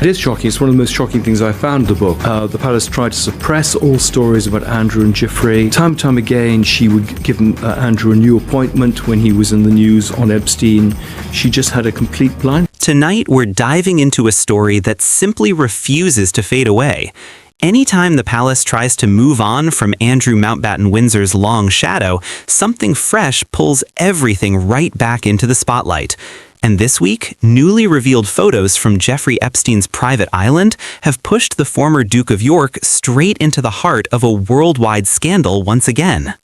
It is shocking. It's one of the most shocking things I found in the book. The palace tried to suppress all stories about Andrew and Jeffrey. Time and time again, she would give Andrew a new appointment when he was in the news on Epstein. She just had a complete blind. Tonight, we're diving into a story that simply refuses to fade away. Anytime the palace tries to move on from Andrew Mountbatten Windsor's long shadow, something fresh pulls everything right back into the spotlight. And this week, newly revealed photos from Jeffrey Epstein's private island have pushed the former Duke of York straight into the heart of a worldwide scandal once again.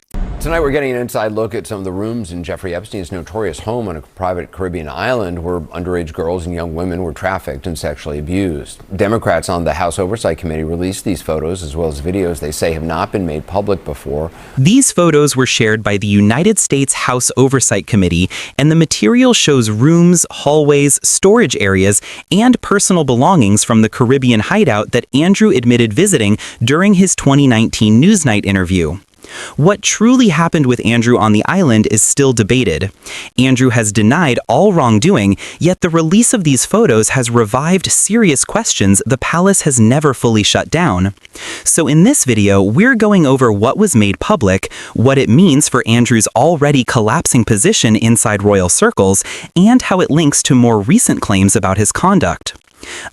Tonight we're getting an inside look at some of the rooms in Jeffrey Epstein's notorious home on a private Caribbean island where underage girls and young women were trafficked and sexually abused. Democrats on the House Oversight Committee released these photos as well as videos they say have not been made public before. These photos were shared by the United States House Oversight Committee, and the material shows rooms, hallways, storage areas, and personal belongings from the Caribbean hideout that Andrew admitted visiting during his 2019 Newsnight interview. What truly happened with Andrew on the island is still debated. Andrew has denied all wrongdoing, yet the release of these photos has revived serious questions the palace has never fully shut down. So in this video, we're going over what was made public, what it means for Andrew's already collapsing position inside royal circles, and how it links to more recent claims about his conduct.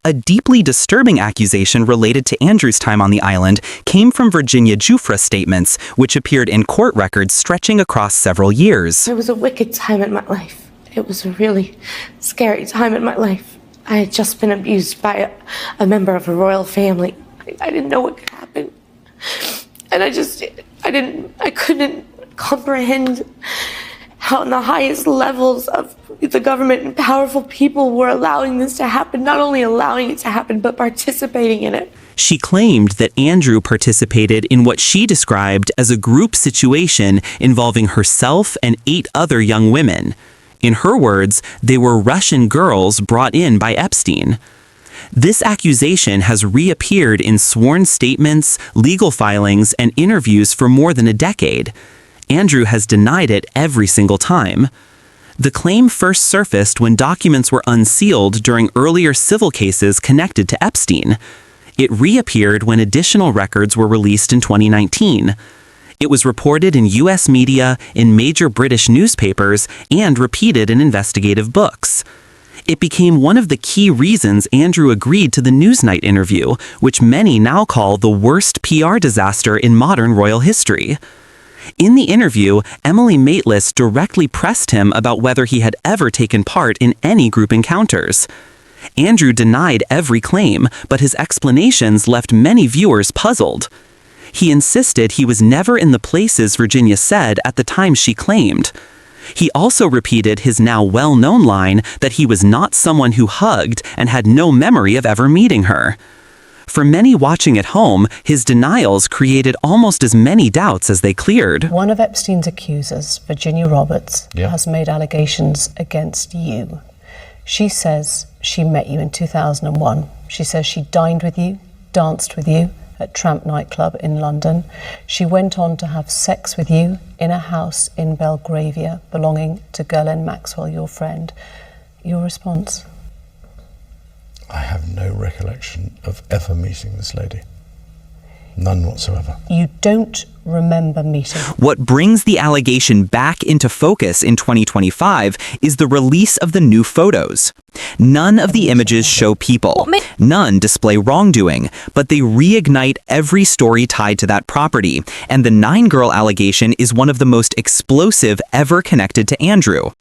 A deeply disturbing accusation related to Andrew's time on the island came from Virginia Giuffre's statements, which appeared in court records stretching across several years. It was a wicked time in my life. It was a really scary time in my life. I had just been abused by a member of a royal family. I didn't know what could happen. And I couldn't comprehend how on the highest levels of the government and powerful people were allowing this to happen, not only allowing it to happen, but participating in it. She claimed that Andrew participated in what she described as a group situation involving herself and 8 other young women. In her words, they were Russian girls brought in by Epstein. This accusation has reappeared in sworn statements, legal filings, and interviews for more than a decade. Andrew has denied it every single time. The claim first surfaced when documents were unsealed during earlier civil cases connected to Epstein. It reappeared when additional records were released in 2019. It was reported in US media, in major British newspapers, and repeated in investigative books. It became one of the key reasons Andrew agreed to the Newsnight interview, which many now call the worst PR disaster in modern royal history. In the interview, Emily Maitlis directly pressed him about whether he had ever taken part in any group encounters. Andrew denied every claim, but his explanations left many viewers puzzled. He insisted he was never in the places Virginia said at the time she claimed. He also repeated his now well-known line that he was not someone who hugged and had no memory of ever meeting her. For many watching at home, his denials created almost as many doubts as they cleared. One of Epstein's accusers, Virginia Roberts, has made allegations against you. She says she met you in 2001. She says she dined with you, danced with you at Tramp nightclub in London. She went on to have sex with you in a house in Belgravia belonging to Ghislaine Maxwell, your friend. Your response? I have no recollection of ever meeting this lady. None whatsoever. You don't remember meeting her. What brings the allegation back into focus in 2025 is the release of the new photos. None of the images show people. None display wrongdoing, but they reignite every story tied to that property. And the 9-girl allegation is one of the most explosive ever connected to Andrew.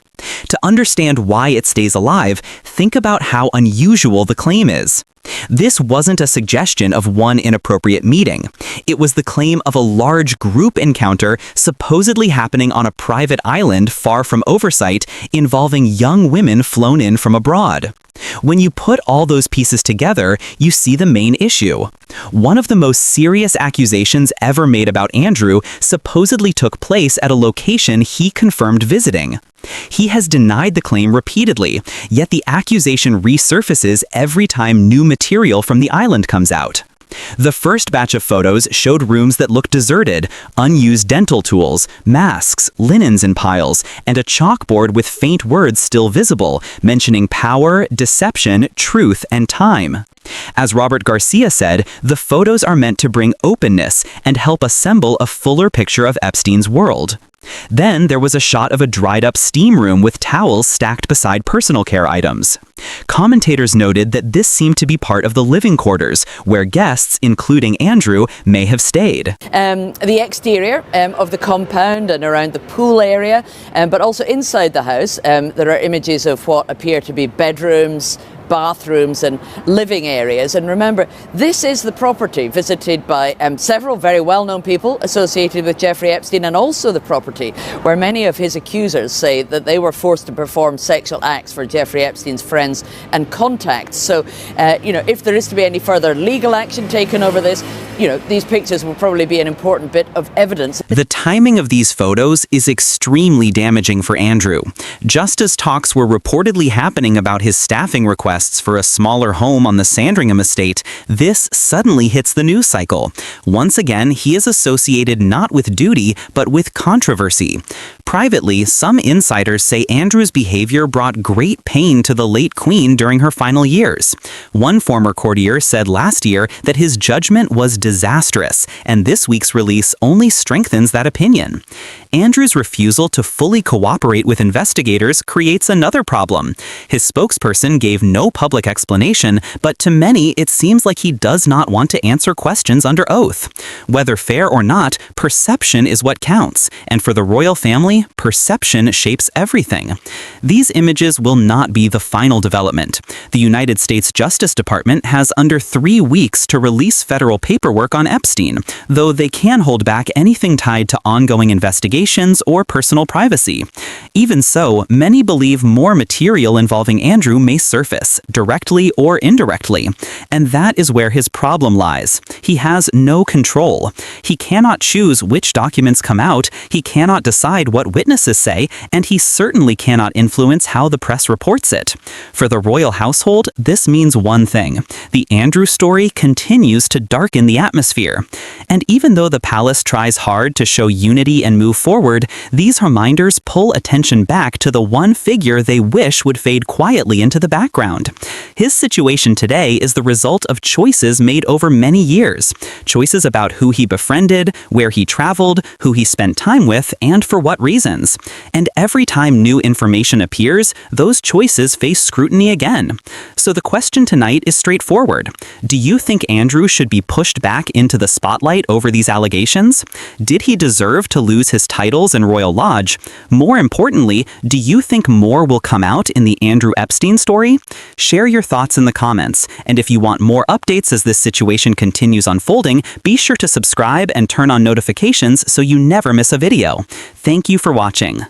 To understand why it stays alive, think about how unusual the claim is. This wasn't a suggestion of one inappropriate meeting. It was the claim of a large group encounter supposedly happening on a private island far from oversight, involving young women flown in from abroad. When you put all those pieces together, you see the main issue. One of the most serious accusations ever made about Andrew supposedly took place at a location he confirmed visiting. He has denied the claim repeatedly, yet the accusation resurfaces every time new material from the island comes out. The first batch of photos showed rooms that looked deserted, unused dental tools, masks, linens in piles, and a chalkboard with faint words still visible, mentioning power, deception, truth, and time. As Robert Garcia said, the photos are meant to bring openness and help assemble a fuller picture of Epstein's world. Then there was a shot of a dried-up steam room with towels stacked beside personal care items. Commentators noted that this seemed to be part of the living quarters, where guests, including Andrew, may have stayed. The exterior of the compound and around the pool area, but also inside the house, there are images of what appear to be bedrooms, bathrooms and living areas. And remember, this is the property visited by several very well-known people associated with Jeffrey Epstein, and also the property where many of his accusers say that they were forced to perform sexual acts for Jeffrey Epstein's friends and contacts. So, if there is to be any further legal action taken over this, these pictures will probably be an important bit of evidence. The timing of these photos is extremely damaging for Andrew. Just as talks were reportedly happening about his staffing requests for a smaller home on the Sandringham estate, this suddenly hits the news cycle. Once again, he is associated not with duty, but with controversy. Privately, some insiders say Andrew's behavior brought great pain to the late Queen during her final years. One former courtier said last year that his judgment was disastrous, and this week's release only strengthens that opinion. Andrew's refusal to fully cooperate with investigators creates another problem. His spokesperson gave no public explanation, but to many it seems like he does not want to answer questions under oath. Whether fair or not, perception is what counts, and for the royal family, perception shapes everything. These images will not be the final development. The United States Justice Department has under 3 weeks to release federal paperwork on Epstein, though they can hold back anything tied to ongoing investigations or personal privacy. Even so, many believe more material involving Andrew may surface, directly or indirectly, and that is where his problem lies. He has no control. He cannot choose which documents come out, he cannot decide what witnesses say, and he certainly cannot influence how the press reports it. For the royal household, this means one thing: the Andrew story continues to darken the atmosphere. And even though the palace tries hard to show unity and move forward, these reminders pull attention back to the one figure they wish would fade quietly into the background. His situation today is the result of choices made over many years. Choices about who he befriended, where he traveled, who he spent time with, and for what reasons. And every time new information appears, those choices face scrutiny again. So the question tonight is straightforward. Do you think Andrew should be pushed back into the spotlight over these allegations? Did he deserve to lose his titles in Royal Lodge? More importantly, do you think more will come out in the Andrew Epstein story? Share your thoughts in the comments, and if you want more updates as this situation continues unfolding, be sure to subscribe and turn on notifications so you never miss a video. Thank you for watching.